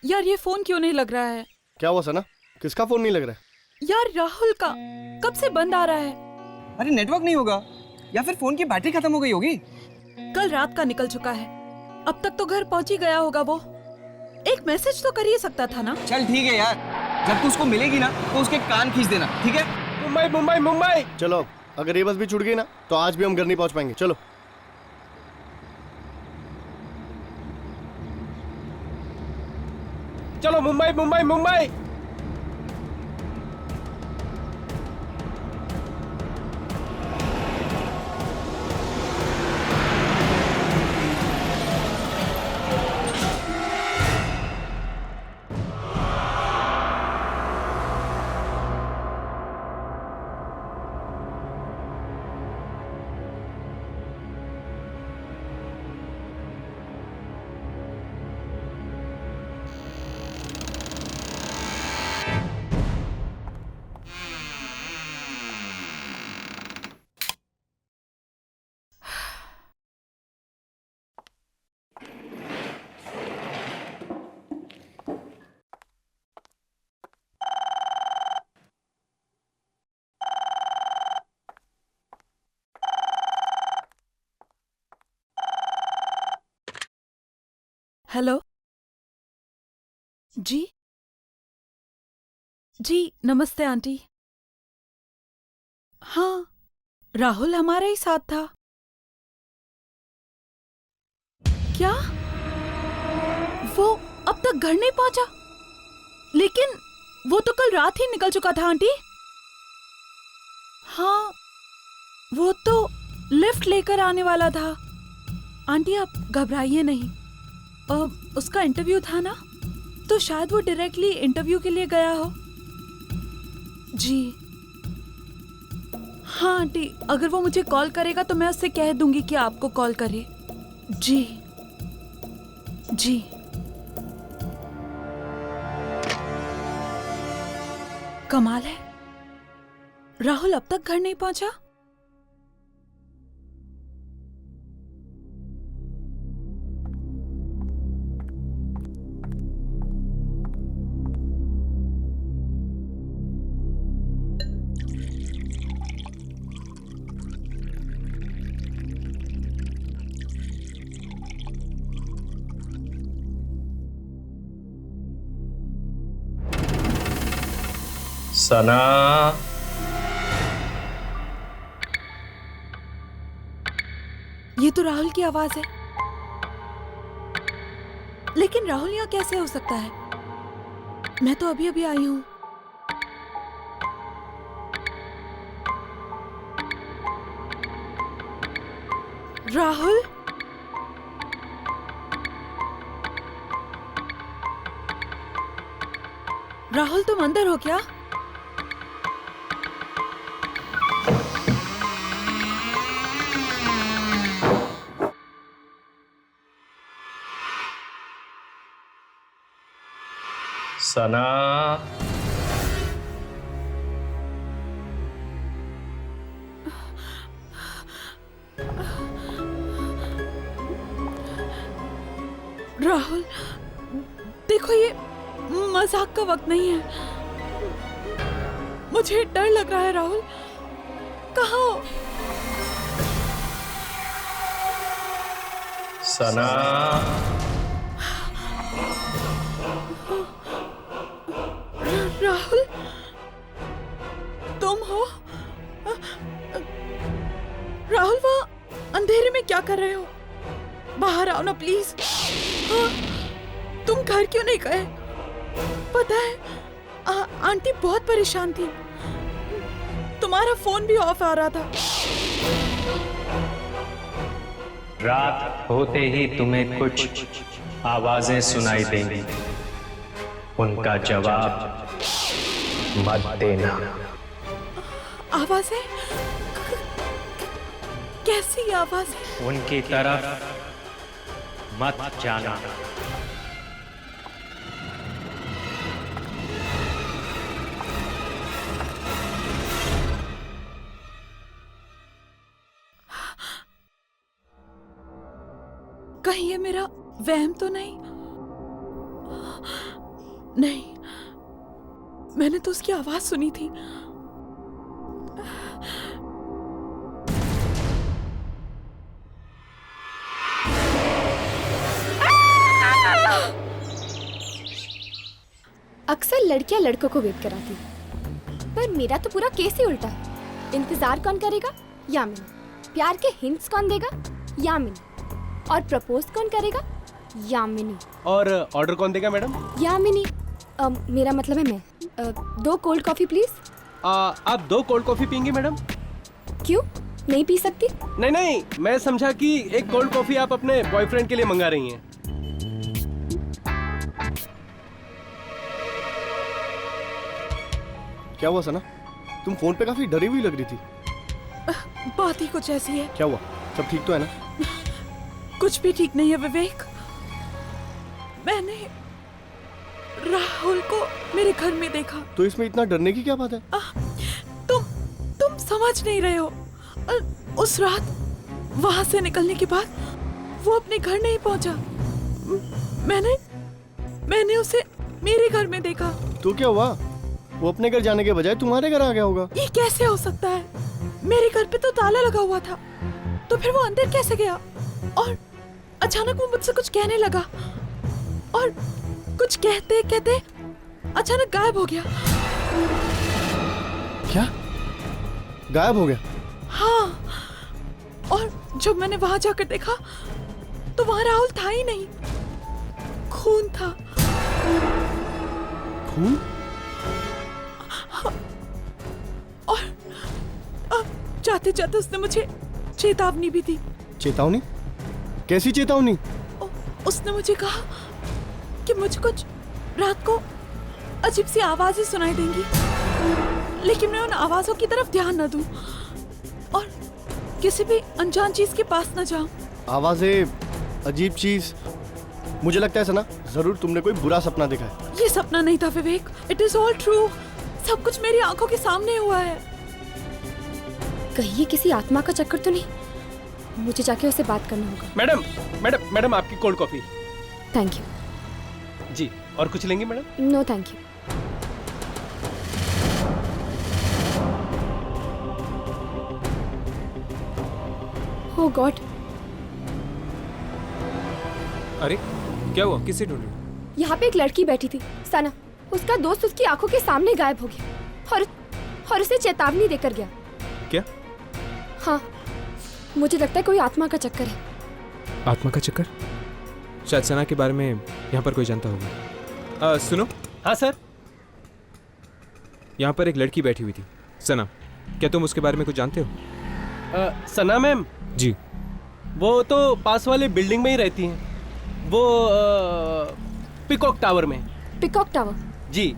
यार ये फोन क्यों नहीं लग रहा है? क्या हुआ सना? किसका फोन नहीं लग रहा है? यार राहुल का कब से बंद आ रहा है। अरे नेटवर्क नहीं होगा या फिर फोन की बैटरी खत्म हो गई होगी। कल रात का निकल चुका है, अब तक तो घर पहुंच ही गया होगा वो। एक मैसेज तो कर ही सकता था ना। चल ठीक है यार, जब तू उसको मिलेगी ना तो उसके कान खींच देना, ठीक है? मुंबई मुंबई मुंबई। चलो, अगर ये बस भी छूट गई ना तो आज भी हम घर नहीं पहुंच पाएंगे। चलो चलो, मुंबई मुंबई मुंबई। हेलो जी। जी नमस्ते आंटी। हाँ, राहुल हमारे ही साथ था। क्या वो अब तक घर नहीं पहुंचा? लेकिन वो तो कल रात ही निकल चुका था आंटी। हाँ, वो तो लिफ्ट लेकर आने वाला था। आंटी आप घबराइए नहीं, उसका इंटरव्यू था ना, तो शायद वो डायरेक्टली इंटरव्यू के लिए गया हो। जी हाँ आंटी, अगर वो मुझे कॉल करेगा तो मैं उससे कह दूंगी कि आपको कॉल करे। जी जी। कमाल है, राहुल अब तक घर नहीं पहुंचा। सना, ये तो राहुल की आवाज है, लेकिन राहुल यहाँ कैसे हो सकता है? मैं तो अभी अभी आई हूँ। राहुल, राहुल तुम अंदर हो क्या? सना, राहुल देखो, ये मजाक का वक्त नहीं है। मुझे डर लग रहा है। राहुल कहाँ हो? सना, राहुल तुम हो? राहुल वहाँ अंधेरे में क्या कर रहे हो? बाहर आओ ना प्लीज। हाँ, तुम घर क्यों नहीं गए? पता है आंटी बहुत परेशान थी, तुम्हारा फोन भी ऑफ आ रहा था। रात होते ही तुम्हें कुछ आवाजें सुनाई देंगी, उनका जवाब मत देना। आवाजें? कैसी आवाजें? उनकी तरफ मत जाना। कहीं ये मेरा वहम तो नहीं? नहीं, मैंने तो उसकी आवाज सुनी थी। अक्सर लड़कियां लड़कों को वेट कराती हैं, पर मेरा तो पूरा केस ही उल्टा है। इंतजार कौन करेगा? यामिनी। प्यार के हिंट्स कौन देगा? यामिनी। और प्रपोज कौन करेगा? यामिनी। और ऑर्डर कौन देगा मैडम? यामिनी। मेरा मतलब है मैं। 2 कोल्ड कॉफी प्लीज। आप 2 कोल्ड कॉफी पियेंगी मैडम? क्यों, नहीं पी सकती? नहीं, मैं समझा कि एक कोल्ड कॉफी आप अपने बॉयफ्रेंड के लिए मंगा रही हैं। क्या हुआ सना? तुम फोन पे काफी डरी हुई लग रही थी। बात ही कुछ ऐसी है। क्या हुआ? सब ठीक तो है ना? कुछ भी ठीक नहीं है विवेक। मैंने राहुल को मेरे घर में देखा। तो इसमें इतना डरने की क्या बात है? तुम समझ नहीं रहे हो। उस रात वहां से निकलने के बाद वो अपने घर नहीं पहुंचा। मैंने उसे मेरे घर में देखा। तो क्या हुआ? वो अपने घर जाने के बजाय तुम्हारे घर आ गया होगा। ये कैसे हो सकता है? मेरे घर पे तो ताला लगा हुआ था, तो फिर वो अंदर कैसे गया? और अचानक वो मुझसे कुछ कहने लगा और कुछ कहते कहते अचानक गायब हो गया। क्या? गायब हो गया? हाँ, और जब मैंने वहां जाकर देखा तो वहां राहुल था ही नहीं, खून था। खून? और जाते जाते उसने मुझे चेतावनी भी दी। चेतावनी? कैसी चेतावनी? उसने मुझे कहा कि मुझे कुछ रात को अजीब सी आवाजें सुनाई देंगी, लेकिन मैं उन आवाजों की तरफ ध्यान न दूं और किसी भी अनजान चीज के पास न जाऊं। आवाजें, अजीब चीज। मुझे लगता है सना, जरूर तुमने कोई बुरा सपना देखा है। ये सपना नहीं था विवेक, इट इज ऑल ट्रू। सब कुछ मेरी आंखों के सामने हुआ है। कहीं ये किसी आत्मा का चक्कर तो नहीं? मुझे जाके उससे बात करना होगा। मैडम आपकी कोल्ड कॉफी। Thank you. जी, और कुछ लेंगी madam? No thank you. Oh god. अरे क्या हुआ? किसे ढूंढ रही हो? यहाँ पे एक लड़की बैठी थी, सना। उसका दोस्त उसकी आंखों के सामने गायब हो गया और उसे चेतावनी देकर गया। क्या? हाँ, मुझे लगता है कोई आत्मा का चक्कर है। आत्मा का चक्कर? शायद सना के बारे में यहाँ पर कोई जानता होगा। सुनो। हाँ सर। यहाँ पर एक लड़की बैठी हुई थी, सना। क्या तुम उसके बारे में कुछ जानते हो? सना मैम? जी। वो तो पास वाले बिल्डिंग में ही रहती हैं। वो पिकॉक टावर में। Peacock tower? जी।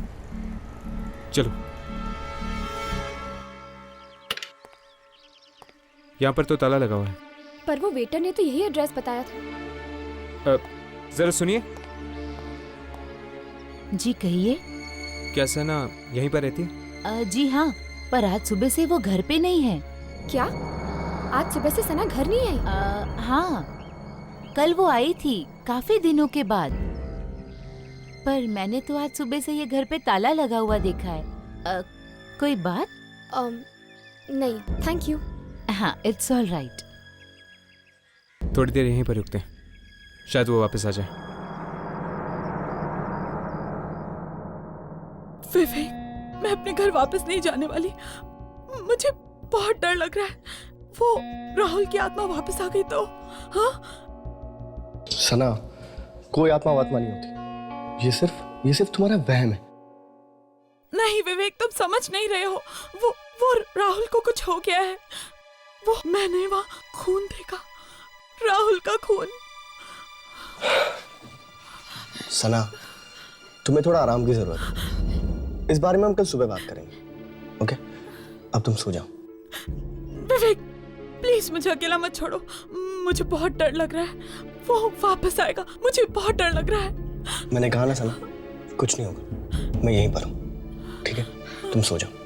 चलो। यहाँ पर तो ताला लगा हुआ है। पर वो वेटर ने तो यही एड्रेस बताया था। जरा सुनिए। जी कहिए। क्या सना यहीं पर रहती है? जी हाँ, पर आज सुबह से वो घर पे नहीं है। क्या? आज सुबह से सना घर नहीं आई? हाँ, कल वो आई थी काफी दिनों के बाद, पर मैंने तो आज सुबह से ये घर पे ताला लगा हुआ देखा है। कोई बात? नहीं, थैंक यू। हाँ, इट्स ऑल राइट। थोड़ी देर यहीं पर रुकते हैं, शायद वो वापस आ जाए। विवेक, मैं अपने घर वापस नहीं जाने वाली। मुझे बहुत डर लग रहा है। वो राहुल की आत्मा वापस आ गई तो? हाँ? सना, कोई आत्मा वात्मा नहीं होती। ये सिर्फ तुम्हारा वहम है। नहीं विवेक, तुम समझ नहीं रहे हो। वो राहुल को कुछ हो गया है। मैंने वहाँ खून देखा, राहुल का खून। सना, तुम्हें थोड़ा आराम की जरूरत है। इस बारे में हम कल सुबह बात करेंगे, ओके? अब तुम सो जाओ। विवेक, प्लीज मुझे अकेला मत छोड़ो। मुझे बहुत डर लग रहा है। वो वापस आएगा, मुझे बहुत डर लग रहा है। मैंने कहा ना सना, कुछ नहीं होगा। मैं यहीं पर हूँ, ठीक है? तुम सो जाओ।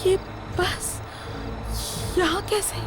ये बस यहाँ कैसे?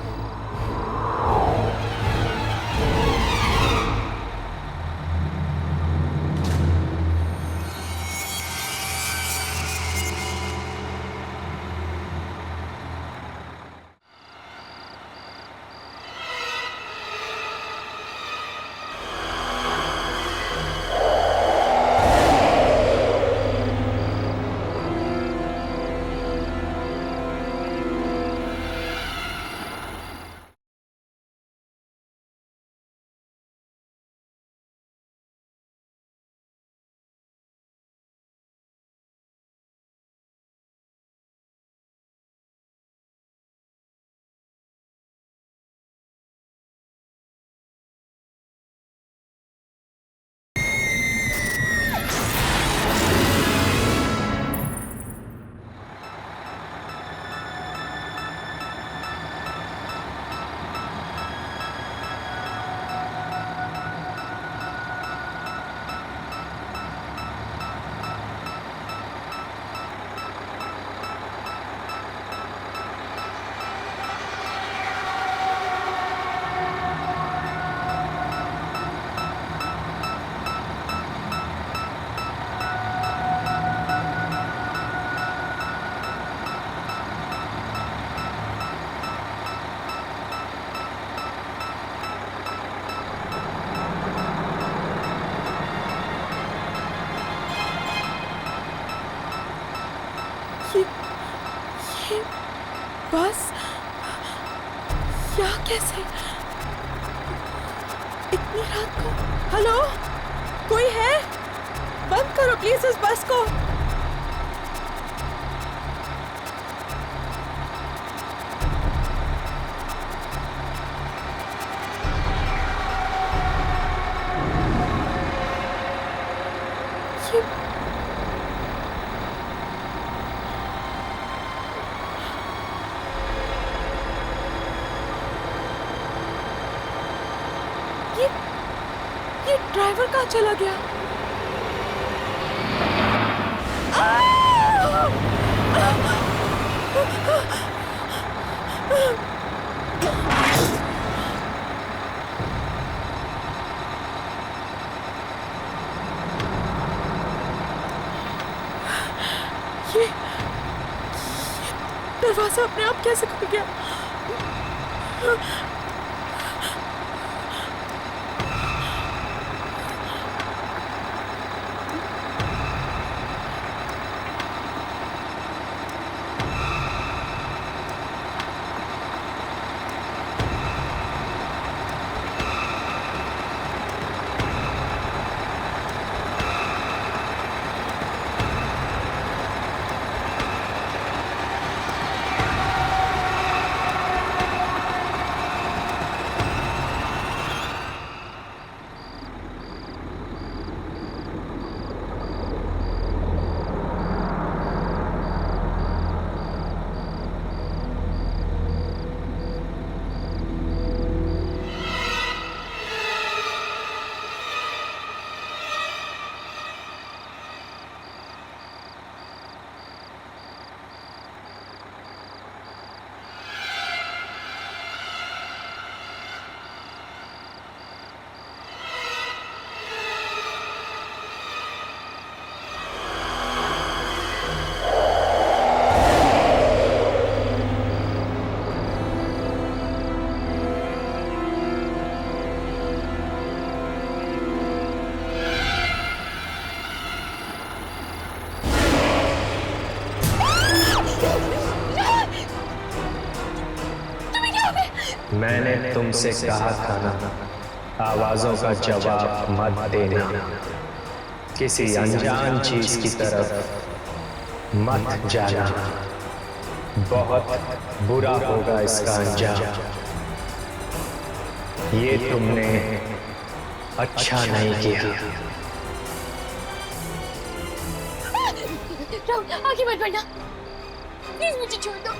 ये बस यहाँ कैसे? इतनी रात को? हेलो, कोई है? बंद करो प्लीज इस बस को। ये ड्राइवर कहाँ चला गया? ये दरवाजा अपने आप कैसे खुल गया? मैंने तुमसे कहा था ना, आवाजों का जवाब मत देना, किसी अनजान चीज की तरफ मत जाना, बहुत बुरा होगा इसका अंजाम। ये तुमने अच्छा नहीं किया। राहुल, आगे मत बढ़ना, प्लीज मुझे छोड़ दो,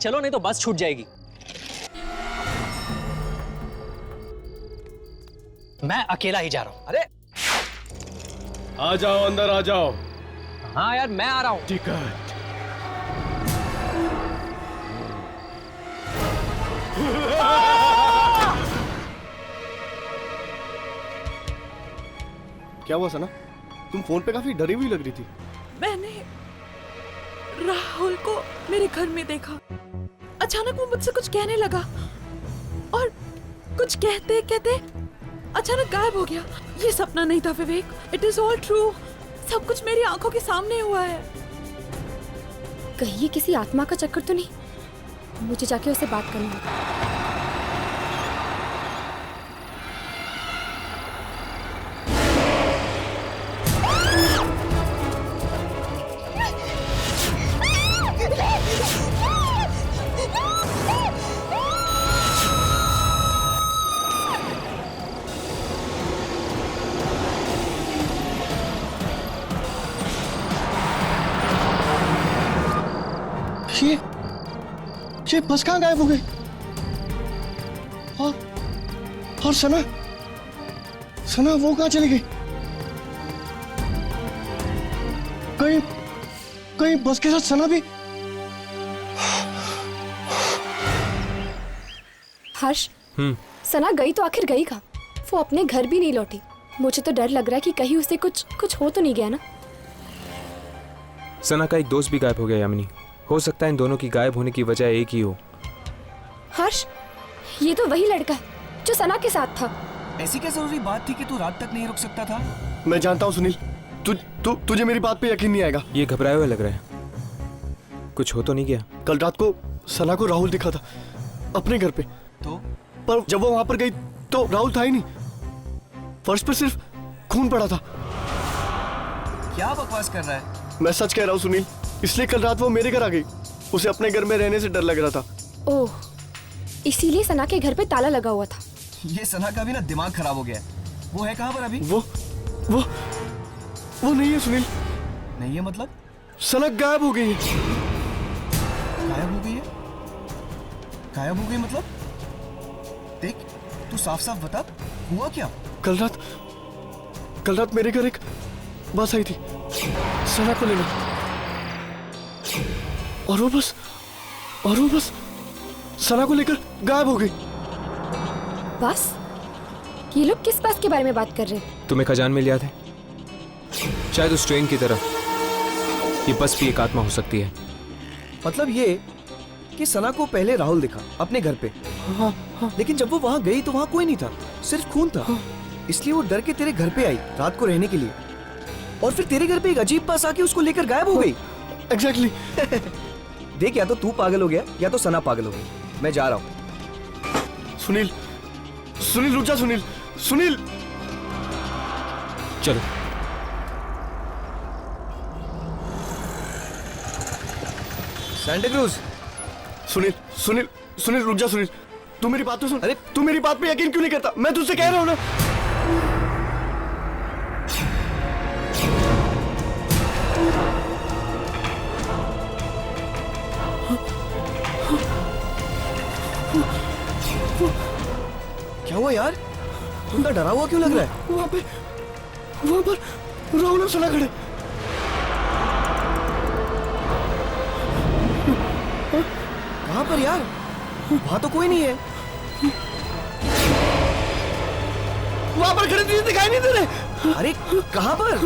चलो नहीं तो बस छूट जाएगी। मैं अकेला ही जा रहा हूं। अरे आ जाओ, अंदर आ जाओ। हाँ यार मैं आ रहा हूं। टिकट। क्या हुआ सना? तुम फोन पे काफी डरी हुई लग रही थी। मैंने राहुल को मेरे घर में देखा। अचानक वो मुझसे कुछ कहने लगा और कुछ कहते कहते अचानक गायब हो गया। ये सपना नहीं था विवेक, इट इज ऑल ट्रू। सब कुछ मेरी आंखों के सामने हुआ है। कहीं ये किसी आत्मा का चक्कर तो नहीं? मुझे जाके उससे बात करनी होगी। ये बस कहाँ गायब हो गई? और सना वो कहाँ चली गई? कहीं बस के साथ सना भी? हर्ष, सना गई तो आखिर गई कहाँ? वो अपने घर भी नहीं लौटी। मुझे तो डर लग रहा है कि कहीं उसे कुछ हो तो नहीं गया ना। सना का एक दोस्त भी गायब हो गया यामिनी। हो सकता है इन दोनों की गायब होने की वजह एक ही हो। हर्ष, ये तो वही लड़का है जो सना के साथ था। ऐसी क्या जरूरी बात थी कि तू रात तक नहीं रुक सकता था? मैं जानता हूँ सुनील, तुझे मेरी बात पे यकीन नहीं आएगा। ये घबराए हुए लग रहा है। कुछ हो तो नहीं गया? कल रात को सना को राहुल दिखा था अपने घर पे। तो? पर जब वो वहां पर गई तो राहुल था ही नहीं। फर्श पर सिर्फ खून पड़ा था। क्या बकवास कर रहा है? मैं सच कह रहा हूँ सुनील, इसलिए कल रात वो मेरे घर आ गई। उसे अपने घर में रहने से डर लग रहा था। ओह, इसीलिए सना के घर पे ताला लगा हुआ था। ये सना का भी ना दिमाग खराब हो गया है। वो है कहाँ पर अभी? वो नहीं है सुनील। नहीं है मतलब? सना गायब हो गई है। गायब हो गई है? गायब हो गई मतलब? देख, तू साफ साफ बता, हुआ क्या? कल रात मेरे घर एक बस आई थी सना को लेने, और वो बस सना को लेकर गायब हो गई। बस? ये लोग किस बस के बारे में बात कर रहे हैं? तुम्हें खजान में लिया था शायद उस ट्रेन की तरह। ये बस भी एक आत्मा हो सकती है। मतलब ये कि सना को पहले राहुल दिखा अपने घर पे। हाँ। लेकिन जब वो वहां गई तो वहां कोई नहीं था, सिर्फ खून था। इसलिए वो डर के तेरे घर पे आई रात को रहने के लिए, और फिर तेरे घर पे एक अजीब बस आके उसको लेकर गायब हो गई। एग्जैक्टली। देख, या तो तू पागल हो गया या तो सना पागल हो गई। मैं जा रहा हूँ। सुनील रुक जा। सुनील चलो। Santa cruise. सुनील रुक जा। सुनील, तू मेरी बात तो सुन। अरे तू मेरी बात पे यकीन क्यों नहीं करता? मैं तुझसे कह रहा हूँ ना। क्या हुआ यार? तुमका डरा हुआ क्यों लग रहा है? वहां पर राहुल और सना खड़े। कहाँ पर यार? वहां तो कोई नहीं है। वहां पर खड़े तुझे दिखाई नहीं दे रहे? अरे कहाँ पर?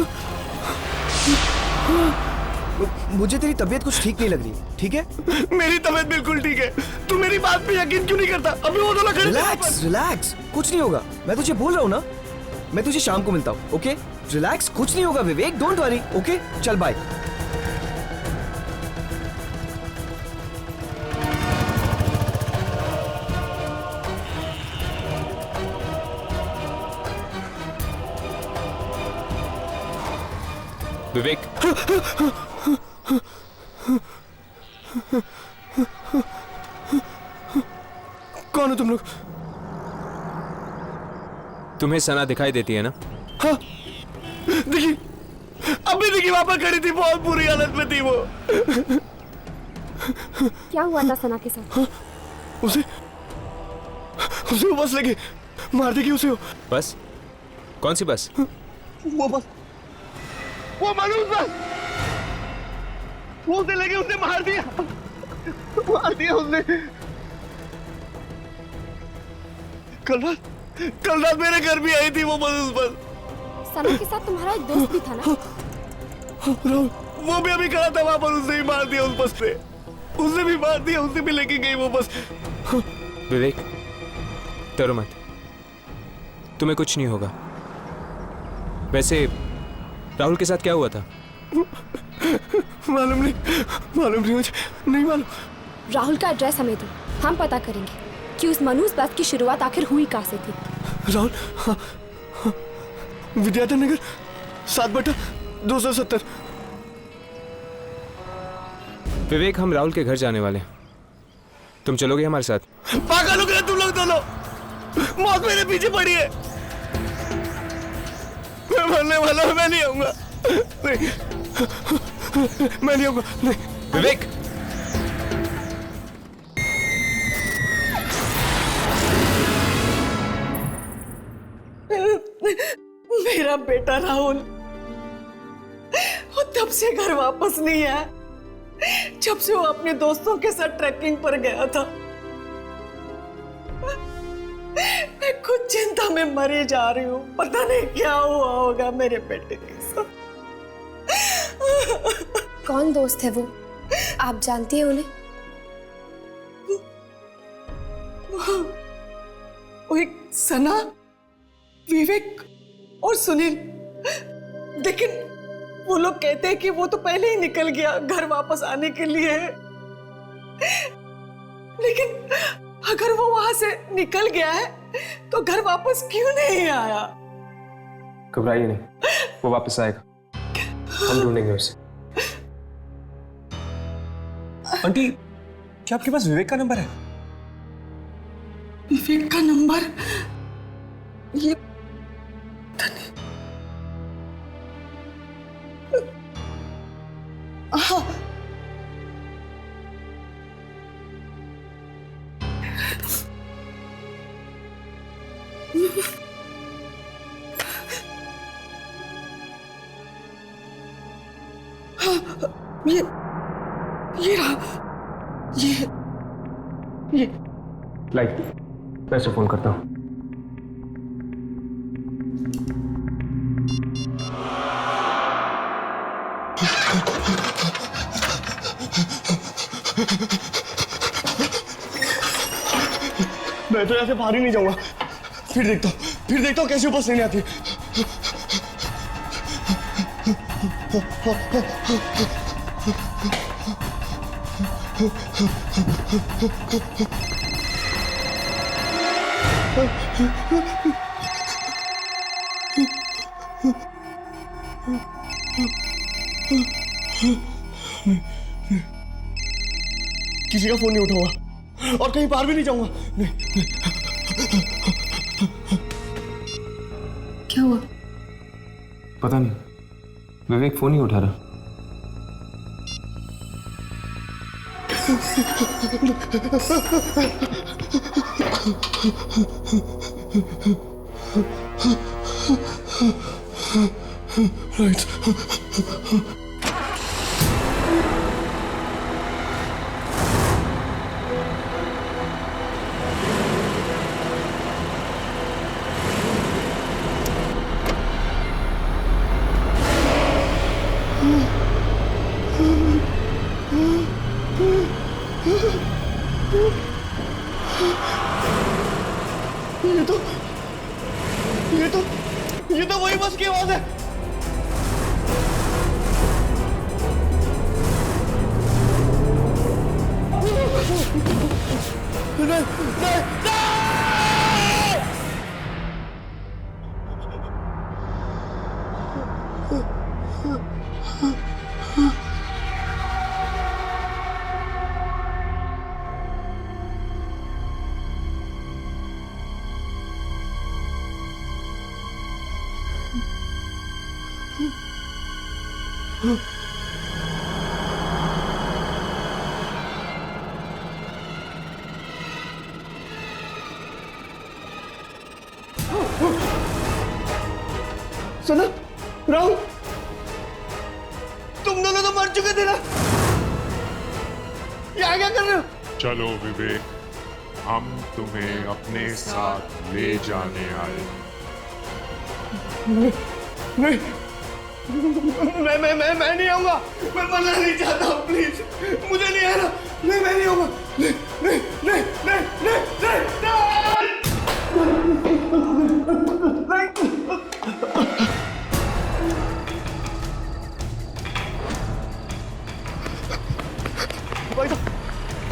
मुझे तेरी तबीयत कुछ ठीक नहीं लग रही, ठीक है? मेरी तबीयत बिल्कुल ठीक है। तू मेरी बात पे यकीन क्यों नहीं करता? अभी वो दोनों खड़े। रिलैक्स, कुछ नहीं होगा। मैं तुझे बोल रहा हूँ ना, मैं तुझे शाम को मिलता हूँ, ओके? रिलैक्स, कुछ नहीं होगा विवेक, डोंट वरी, ओके? चल बाय। विवेक, कौन हो तुम लोग? तुम्हें सना दिखाई देती है ना? हाँ, देखी, अभी देखी वहां पर खड़ी थी, बहुत बुरी हालत में थी वो। क्या हुआ था सना के साथ? उसे वो बस लगी, मार देगी उसे। बस? कौन सी बस? वो बस, वो मनुष्य बस, वो उसे लगी, उसे मार दिया उसने। कल रात मेरे घर भी आई थी वो मनुष्य बस। सना के साथ तुम्हारा एक दोस्त भी था ना? राहुल, वो भी अभी खड़ा था वहां पर, उसने भी मार दिया उस बस पे, उसने भी मार दिया, उसे भी लेके गई वो बस। विवेक, डरो मत, तुम्हें कुछ नहीं होगा। वैसे राहुल के साथ क्या हुआ था? मालूम नहीं मुझे, नहीं मालूम। राहुल का एड्रेस हमें दो, हम पता करेंगे कि उस मनुष्य बस की शुरुआत आखिर हुई कहाँ से थी। राहुल, विद्याधर नगर 7/270। विवेक, हम राहुल के घर जाने वाले हैं, तुम चलोगे हमारे साथ? पागल हो गए तुम लोग दोनों, मौत मेरे पीछे पड़ी है, मैं मरने वाला हूं, मैं नहीं आऊंगा, मैं नहीं आऊंगा, नहीं। विवेक, मेरा बेटा राहुल वो तब से घर वापस नहीं आया जब से वो अपने दोस्तों के साथ ट्रैकिंग पर गया था। मैं खुद चिंता में मरी जा रही हूँ, पता नहीं क्या हुआ होगा मेरे बेटे के साथ। कौन दोस्त है वो, आप जानती हैं उन्हें? वो एक सना, विवेक और सुनील, लेकिन वो लोग कहते हैं कि वो तो पहले ही निकल गया घर वापस आने के लिए। लेकिन अगर वो वहां से निकल गया है तो घर वापस क्यों नहीं आया? घबराइए नहीं, वो वापस आएगा, हम ढूंढेंगे उसे। आंटी, क्या आपके पास विवेक का नंबर है? विवेक का नंबर? ये हाँ, ये रहा, ये लाइक, मैं उसे फोन करता हूँ। मैं तो यहाँ से बाहर ही नहीं जाऊंगा, फिर देखता हूँ कैसे वापस नहीं आती। किसी का फोन नहीं उठाऊंगा और कहीं बाहर भी नहीं जाऊंगा। क्या हुआ? पता नहीं, विवेक फोन ही उठा रहा। राइट, ये तो वही बस की आवाज है। नहीं, नहीं, नहीं! सुनो राहुल, तुम दोनों तो मर चुके थे ना, यहाँ क्या कर रहे हो? चलो विवेक, हम तुम्हें अपने साथ ले जाने आए। नहीं, मैं नहीं आऊंगा, मैं मरना नहीं चाहता हूँ, प्लीज मुझे नहीं आना, नहीं मैं नहीं आऊंगा, नहीं नहीं नहीं नहीं नहीं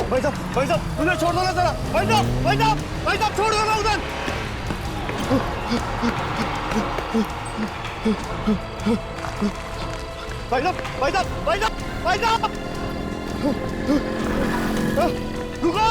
भाई साहब उधर छोड़ दो ना जरा, भाई साहब छोड़ दो ना उधर। भाई साहब रुको।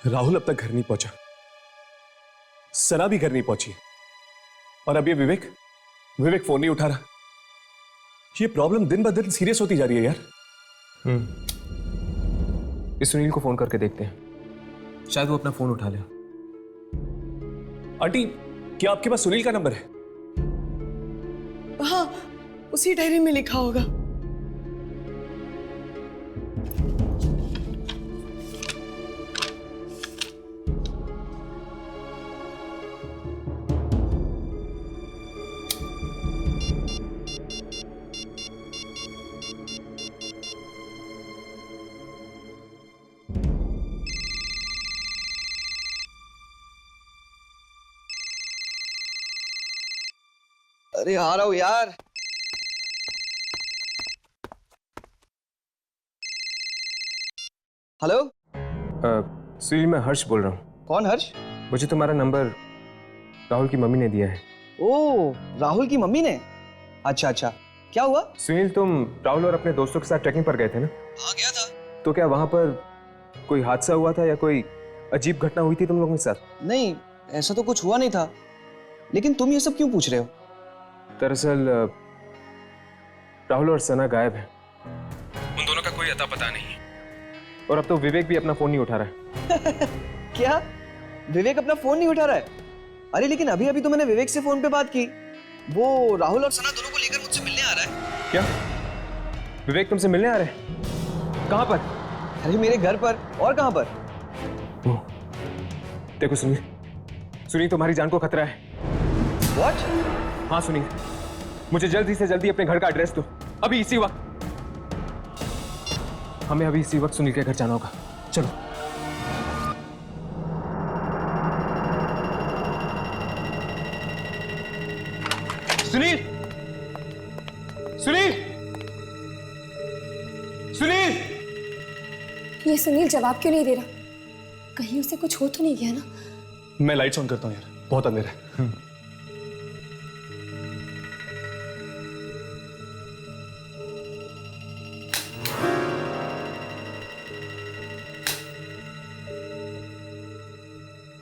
राहुल अब तक घर नहीं पहुंचा, सना भी घर नहीं पहुंची, और अब ये विवेक फोन नहीं उठा रहा। ये प्रॉब्लम दिन ब दिन सीरियस होती जा रही है यार। इस सुनील को फोन करके देखते हैं, शायद वो अपना फोन उठा ले। आंटी, क्या आपके पास सुनील का नंबर है? हाँ, उसी डायरी में लिखा होगा। अरे आ रहा हूँ यार। हेलो सुनील, मैं हर्ष बोल रहा हूँ। कौन हर्ष? मुझे तुम्हारा नंबर राहुल की मम्मी ने दिया है। ओ, राहुल की मम्मी ने? अच्छा, क्या हुआ? सुनील, तुम राहुल और अपने दोस्तों के साथ ट्रैकिंग पर गए थे ना? हाँ, गया था। तो क्या वहां पर कोई हादसा हुआ था या कोई अजीब घटना हुई थी तुम लोगों के साथ? नहीं, ऐसा तो कुछ हुआ नहीं था, लेकिन तुम ये सब क्यों पूछ रहे हो? दरअसल राहुल और सना गायब हैं। उन दोनों का कोई अता पता नहीं है, और अब तो विवेक भी अपना फोन नहीं उठा रहा है। क्या? विवेक अपना फोन नहीं उठा रहा है? अरे लेकिन अभी तो मैंने विवेक से फोन पे बात की। वो राहुल और सना दोनों को लेकर मुझसे मिलने आ रहा है। क्या? विवेक तुमसे मिलने आ रहे हैं? कहाँ पर? अरे मेरे घर पर। और कहाँ पर? देखो सुनील, तुम्हारी जान को खतरा है। What? हाँ सुनील, मुझे जल्दी से जल्दी अपने घर का एड्रेस दो, अभी इसी वक्त। हमें अभी इसी वक्त सुनील के घर जाना होगा। चलो। सुनील, सुनील, सुनील! ये सुनील जवाब क्यों नहीं दे रहा? कहीं उसे कुछ हो तो नहीं गया ना? मैं लाइट्स ऑन करता हूँ यार, बहुत अंधेरा है।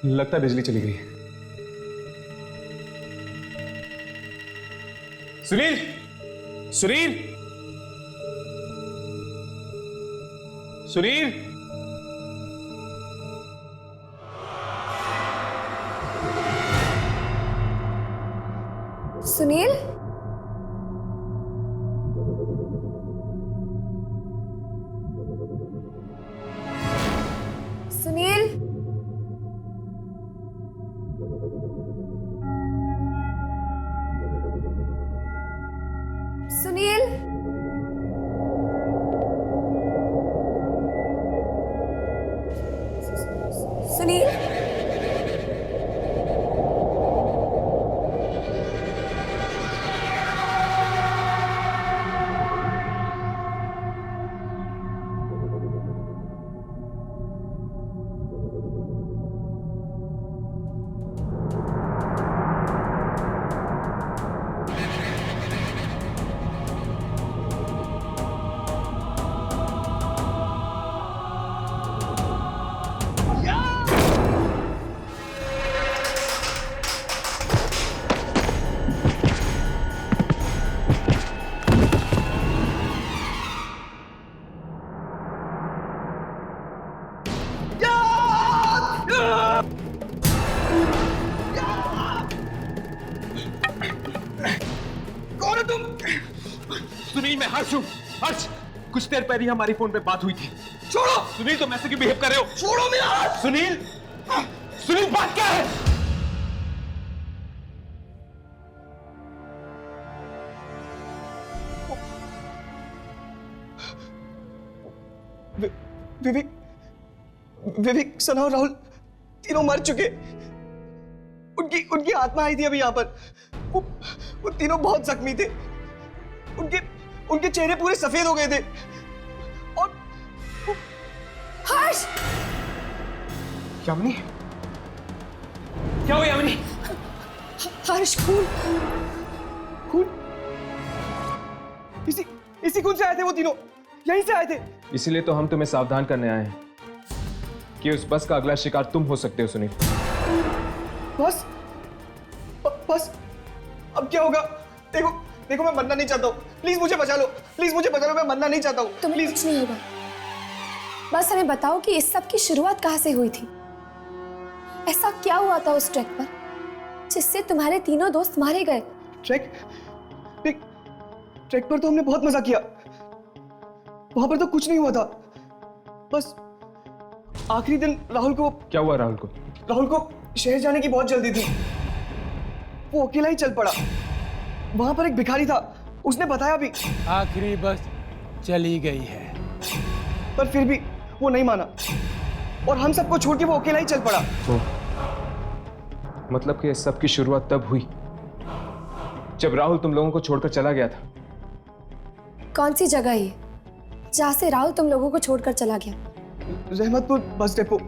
लगता है बिजली चली गई है। सुनील, सुनील, सुनील! सुनील? तुम? सुनील, मैं हर्ष हूँ। हर्ष, कुछ देर पहले ही हमारी फोन पे बात हुई थी। छोड़ो सुनील, तुम ऐसे क्यों बिहेव कर रहे हो? छोड़ो मेरा हाथ। सुनील, सुनील, बात क्या है? विवेक, विवेक, सना और राहुल तीनों मर चुके। उनकी उनकी आत्मा आई थी अभी यहाँ पर। वो तीनों बहुत जख्मी थे। उनके उनके चेहरे पूरे सफेद हो गए थे। और हर्ष! यामिनी, क्या हुआ यामिनी? हर्ष, खून! खून? इसी खून से आए थे वो तीनों, यहीं से आए थे। इसीलिए तो हम तुम्हें सावधान करने आए हैं कि उस बस का अगला शिकार तुम हो सकते हो सुनील। बस बस अब क्या होगा? देखो देखो, मैं मरना नहीं चाहता हूँ। प्लीज मुझे बचा लो, प्लीज मुझे बचा लो, मैं मरना नहीं चाहता हूँ। तुम्हें कुछ नहीं होगा। बस हमें बताओ कि इस सब की शुरुआत कहाँ से हुई थी? ऐसा क्या हुआ था उस ट्रैक पर जिससे तुम्हारे तीनों दोस्त मारे गए? ट्रैक पर तो हमने बहुत मजा किया। वहां पर तो कुछ नहीं हुआ था। बस आखिरी दिन राहुल को। क्या हुआ राहुल को? राहुल को शहर जाने की बहुत जल्दी थी। वो अकेला ही चल पड़ा। वहां पर एक भिखारी था, उसने बताया भी। आखिरी बस चली गई है, पर फिर भी वो नहीं माना और हम सबको छोड़ के वो अकेला ही चल पड़ा। मतलब कि इस सब की शुरुआत तब हुई जब राहुल तुम लोगों को छोड़कर चला गया था। कौन सी जगह है जहाँ से राहुल तुम लोगों को छोड़कर चला गया? Rahmatpur bus depot.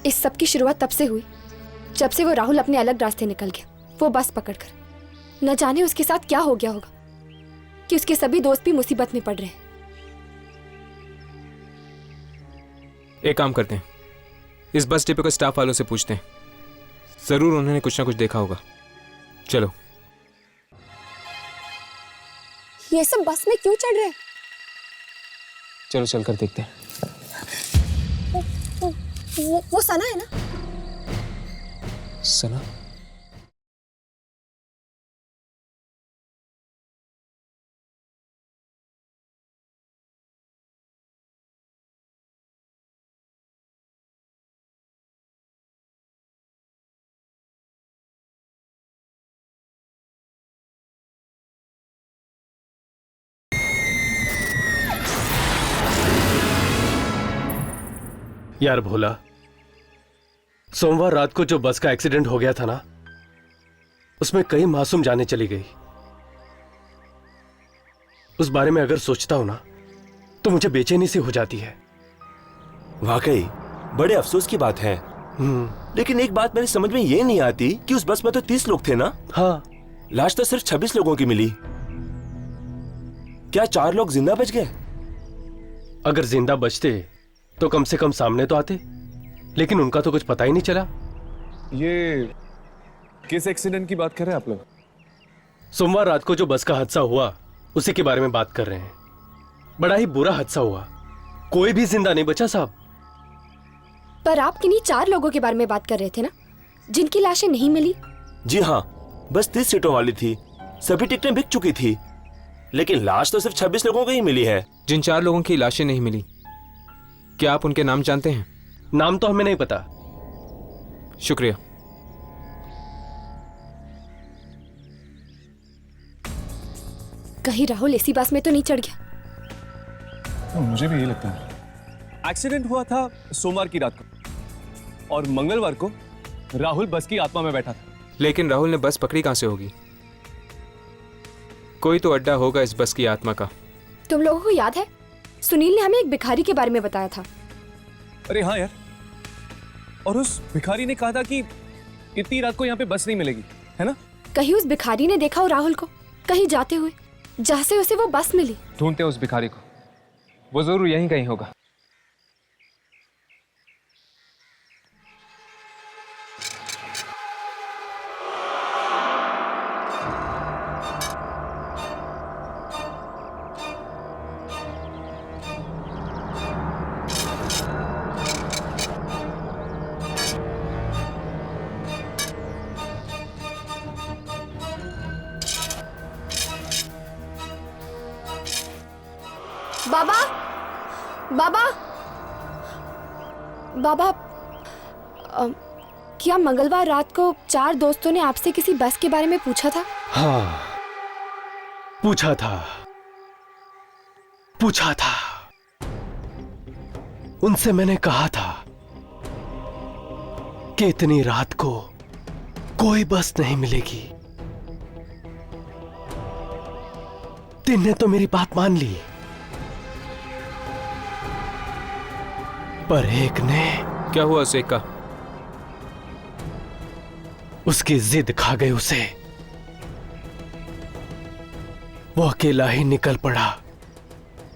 इस सब की शुरुआत तब से हुई जब से वो राहुल अपने अलग रास्ते निकल गया, वो बस पकड़कर। न जाने उसके साथ क्या हो गया होगा कि उसके सभी दोस्त भी मुसीबत में पड़ रहे हैं। एक काम करते हैं, इस बस डिपो के स्टाफ वालों से पूछते हैं, जरूर उन्होंने कुछ ना कुछ देखा होगा। चलो। ये सब बस में क्यों चढ़ रहे हैं? चलो चलकर देखते हैं। वो सना है ना? सना? यार भोला, सोमवार रात को जो बस का एक्सीडेंट हो गया था ना, उसमें कई मासूम जानें चली गई। उस बारे में अगर सोचता हूं ना तो मुझे बेचैनी सी हो जाती है। वाकई बड़े अफसोस की बात है। लेकिन एक बात मेरी समझ में ये नहीं आती कि उस बस में तो 30 लोग थे ना? हाँ। लाश तो सिर्फ 26 लोगों की मिली। क्या 4 लोग जिंदा बच गए? अगर जिंदा बचते तो कम से कम सामने तो आते, लेकिन उनका तो कुछ पता ही नहीं चला। ये किस एक्सीडेंट की बात कर रहे हैं आप लोग? सोमवार रात को जो बस का हादसा हुआ उसी के बारे में बात कर रहे हैं। बड़ा ही बुरा हादसा हुआ, कोई भी जिंदा नहीं बचा साहब। पर आप किन्हीं 4 लोगों के बारे में बात कर रहे थे ना, जिनकी लाशें नहीं मिली? जी हाँ, बस 30 सीटों वाली थी, सभी टिकटें बिक चुकी थी, लेकिन लाश तो सिर्फ 26 लोगों की ही मिली है। जिन 4 लोगों की लाशें नहीं मिली, क्या आप उनके नाम जानते हैं? नाम तो हमें नहीं पता। शुक्रिया। कहीं राहुल इसी बस में तो नहीं चढ़ गया? मुझे भी यही लगता है। एक्सीडेंट हुआ था सोमवार की रात को और मंगलवार को राहुल बस की आत्मा में बैठा था। लेकिन राहुल ने बस पकड़ी कहां से होगी? कोई तो अड्डा होगा इस बस की आत्मा का। तुम लोगों को याद है, सुनील ने हमें एक भिखारी के बारे में बताया था। अरे हाँ यार, और उस भिखारी ने कहा था कि इतनी रात को यहाँ पे बस नहीं मिलेगी, है ना? कहीं उस भिखारी ने देखा हो राहुल को कहीं जाते हुए, जहाँ से उसे वो बस मिली। ढूंढते हैं उस भिखारी को, वो जरूर यहीं कहीं होगा। बाबा, बाबा, क्या मंगलवार रात को 4 दोस्तों ने आपसे किसी बस के बारे में पूछा था? हाँ, पूछा था। उनसे मैंने कहा था कि इतनी रात को कोई बस नहीं मिलेगी। 3 ने तो मेरी बात मान ली, पर एक ने। क्या हुआ उसे का? उसकी जिद खा गई उसे। वो अकेला ही निकल पड़ा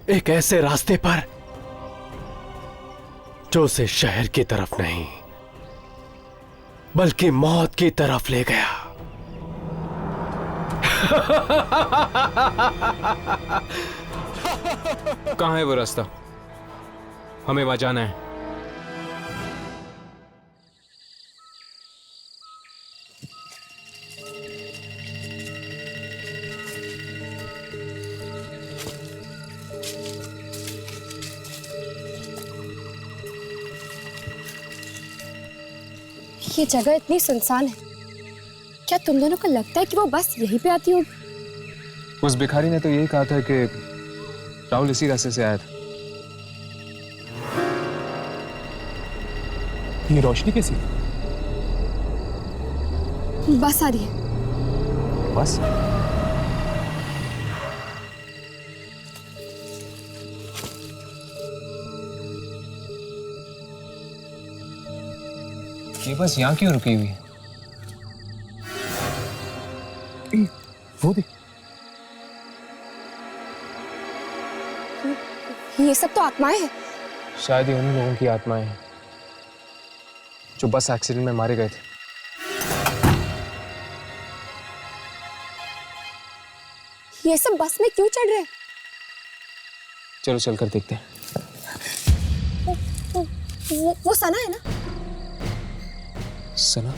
एक ऐसे रास्ते पर जो उसे शहर की तरफ नहीं बल्कि मौत की तरफ ले गया। कहां है वो रास्ता? हमें वहां जाना है। ये जगह इतनी सुनसान है, क्या तुम दोनों को लगता है कि वो बस यहीं पे आती होगी? उस भिखारी ने तो यही कहा था कि राहुल इसी रास्ते से आया था। ये रोशनी कैसी? बस आ रही है। बस? ये बस यहाँ क्यों रुकी हुई है? वो देख, ये सब तो आत्माएं हैं। शायद ये उन्हीं लोगों की आत्माएं हैं जो बस एक्सीडेंट में मारे गए थे। ये सब बस में क्यों चढ़ रहे हैं? चलो चलकर देखते हैं। वो सना है ना? सना?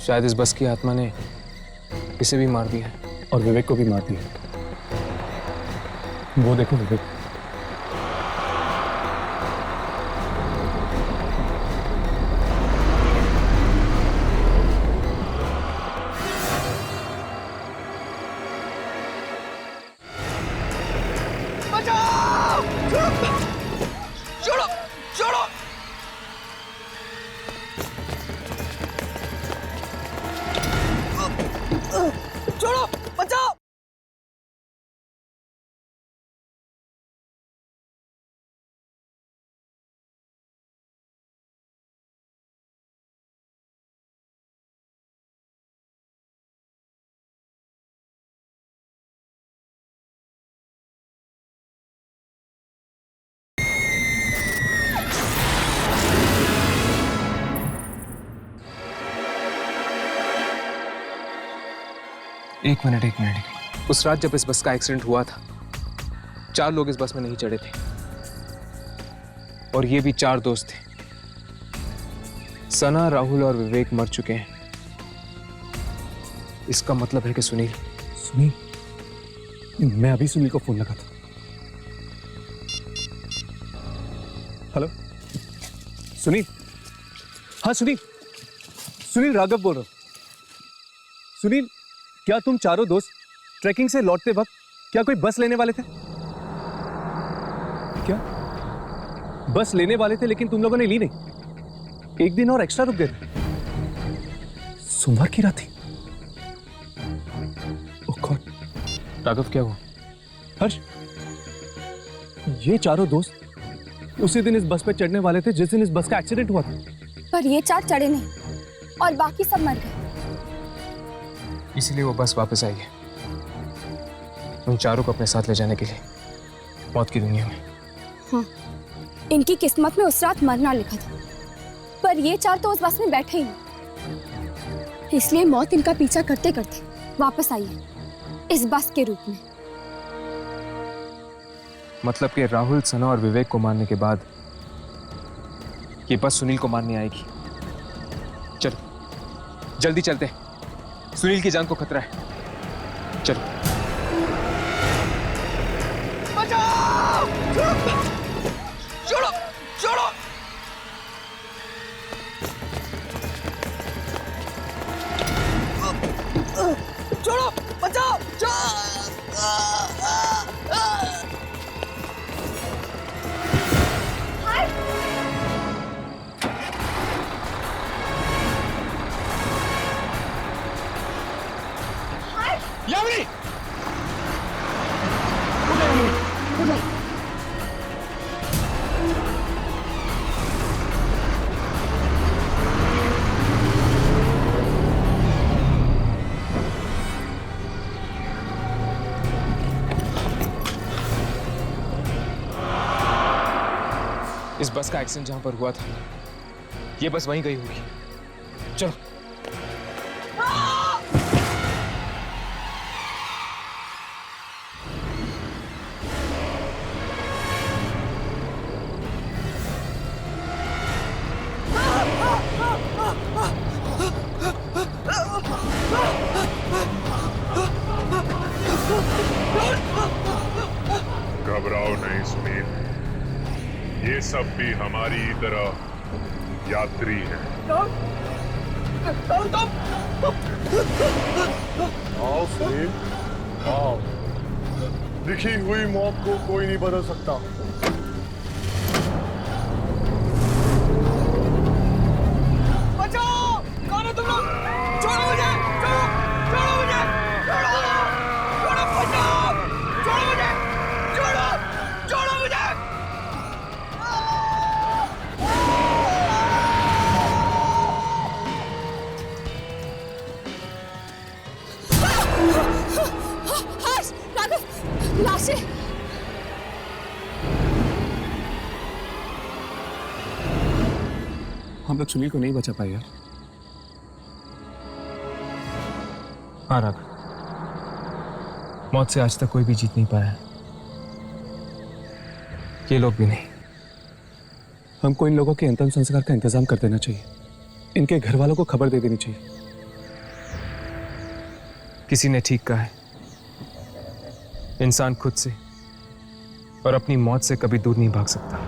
शायद इस बस की आत्मा ने इसे भी मार दिया है और विवेक को भी मार दिया। वो देखो विवेक। छोड़ो, बचाओ। एक मिनट। उस रात जब इस बस का एक्सीडेंट हुआ था, 4 लोग इस बस में नहीं चढ़े थे और ये भी 4 दोस्त थे। सना, राहुल और विवेक मर चुके हैं। इसका मतलब है कि सुनील। मैं अभी सुनील को फोन लगा था। हेलो सुनील। हाँ सुनील राघव बोल रहा हूं। सुनील, क्या तुम चारों दोस्त ट्रैकिंग से लौटते वक्त क्या कोई बस लेने वाले थे? क्या बस लेने वाले थे लेकिन तुम लोगों ने ली नहीं? एक दिन और एक्स्ट्रा रुक गए थे। सोमवार की रात थी। ओह गॉड। राघव, क्या हुआ? हर्ष, ये चारों दोस्त उसी दिन इस बस पे चढ़ने वाले थे जिस दिन इस बस का एक्सीडेंट हुआ था। पर ये 4 चढ़े नहीं और बाकी सब मर गए। इसलिए वो बस वापस आई है उन चारों को अपने साथ ले जाने के लिए मौत की दुनिया में। हाँ, इनकी किस्मत में उस रात मरना लिखा था, पर ये 4 तो उस बस में बैठे ही नहीं। इसलिए मौत इनका पीछा करते करते वापस आई है इस बस के रूप में। मतलब कि राहुल, सना और विवेक को मारने के बाद ये बस सुनील को मारने आएगी। चलो जल्दी चलते हैं, सुनील की जान को खतरा है। चलो। बचाओ! यामिनी! इस बस का एक्सीडेंट जहां पर हुआ था, ये बस वहीं गई होगी। चलो। घबराओ नहीं सुनील, ये सब भी हमारी तरह यात्री हैं। आओ सुनील, आओ। लिखी हुई मौत को कोई नहीं बदल सकता। बचाओ! कौन है तुम लोग? छोड़ो मुझे! छोड़ो! छोड़ो मुझे! छोड़ो! छोड़ो! बचाओ! छोड़ो मुझे! छोड़ो! छोड़ो मुझे! हर्ष, राघव, लाशें। हम लोग सुनील को नहीं बचा पाए यार। हाँ राघव, मौत से आज तक कोई भी जीत नहीं पाया, ये लोग भी नहीं। हमको इन लोगों के अंतिम संस्कार का इंतजाम कर देना चाहिए। इनके घर वालों को खबर दे देनी चाहिए। किसी ने ठीक कहा है, इंसान खुद से और अपनी मौत से कभी दूर नहीं भाग सकता।